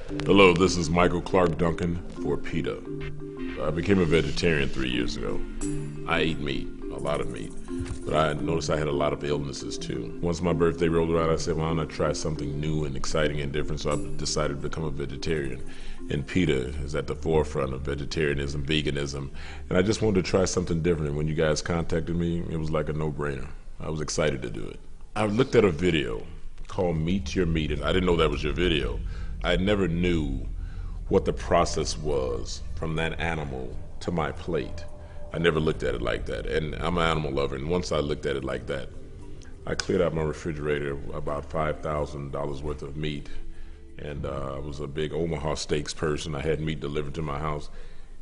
Hello, this is Michael Clark Duncan for PETA. I became a vegetarian 3 years ago. I ate meat, a lot of meat, but I noticed I had a lot of illnesses too. Once my birthday rolled around, I said, well, why don't I try something new and exciting and different, so I decided to become a vegetarian. And PETA is at the forefront of vegetarianism, veganism, and I just wanted to try something different. And when you guys contacted me, it was like a no-brainer. I was excited to do it. I looked at a video called Meet Your Meat, and I didn't know that was your video. I never knew what the process was from that animal to my plate. I never looked at it like that, and I'm an animal lover, and once I looked at it like that, I cleared out my refrigerator about $5,000 worth of meat, and I was a big Omaha steaks person. I had meat delivered to my house.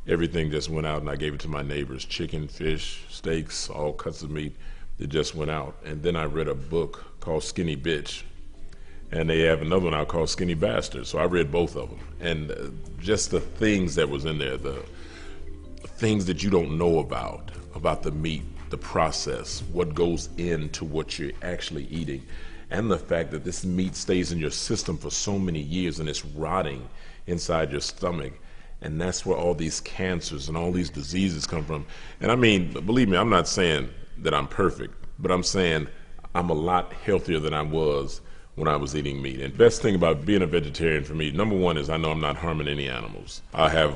Everything just went out, and I gave it to my neighbors. Chicken, fish, steaks, all cuts of meat. It just went out. And then I read a book called Skinny Bitch, and they have another one out called Skinny Bastard. So I read both of them, and just the things that was in there, the things that you don't know about the meat, the process, what goes into what you're actually eating, and the fact that this meat stays in your system for so many years and it's rotting inside your stomach. And that's where all these cancers and all these diseases come from. And I mean, believe me, I'm not saying that I'm perfect, but I'm saying I'm a lot healthier than I was when I was eating meat. And best thing about being a vegetarian for me, number one is I know I'm not harming any animals. I have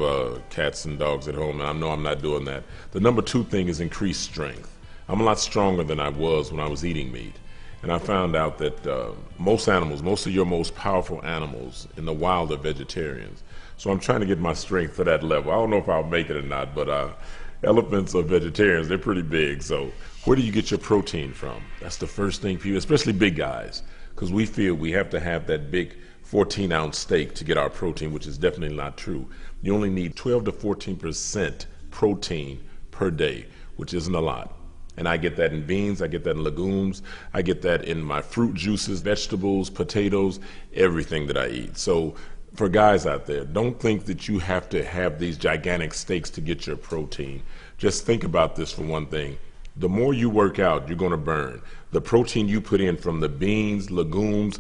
cats and dogs at home, and I know I'm not doing that. The number two thing is increased strength. I'm a lot stronger than I was when I was eating meat. And I found out that most animals, most of your most powerful animals in the wild are vegetarians. So I'm trying to get my strength to that level. I don't know if I'll make it or not, but elephants are vegetarians. They're pretty big. So where do you get your protein from? That's the first thing people, especially big guys, because we feel we have to have that big 14-ounce steak to get our protein, which is definitely not true. You only need 12 to 14% protein per day, which isn't a lot. And I get that in beans, I get that in legumes, I get that in my fruit juices, vegetables, potatoes, everything that I eat. So for guys out there, don't think that you have to have these gigantic steaks to get your protein. Just think about this for one thing. The more you work out, you're going to burn. The protein you put in from the beans, legumes,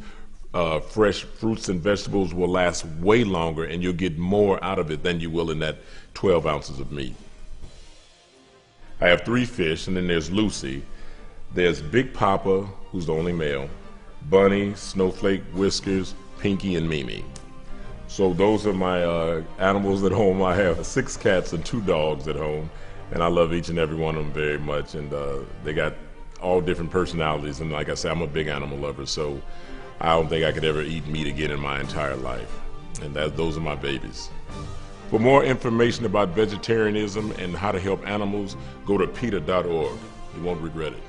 fresh fruits and vegetables will last way longer, and you'll get more out of it than you will in that 12 ounces of meat. I have 3 fish, and then there's Lucy. There's Big Papa, who's the only male, Bunny, Snowflake, Whiskers, Pinky, and Mimi. So those are my animals at home. I have 6 cats and 2 dogs at home, and I love each and every one of them very much. And they got all different personalities. And like I said, I'm a big animal lover, so I don't think I could ever eat meat again in my entire life. And those are my babies. For more information about vegetarianism and how to help animals, go to PETA.org. You won't regret it.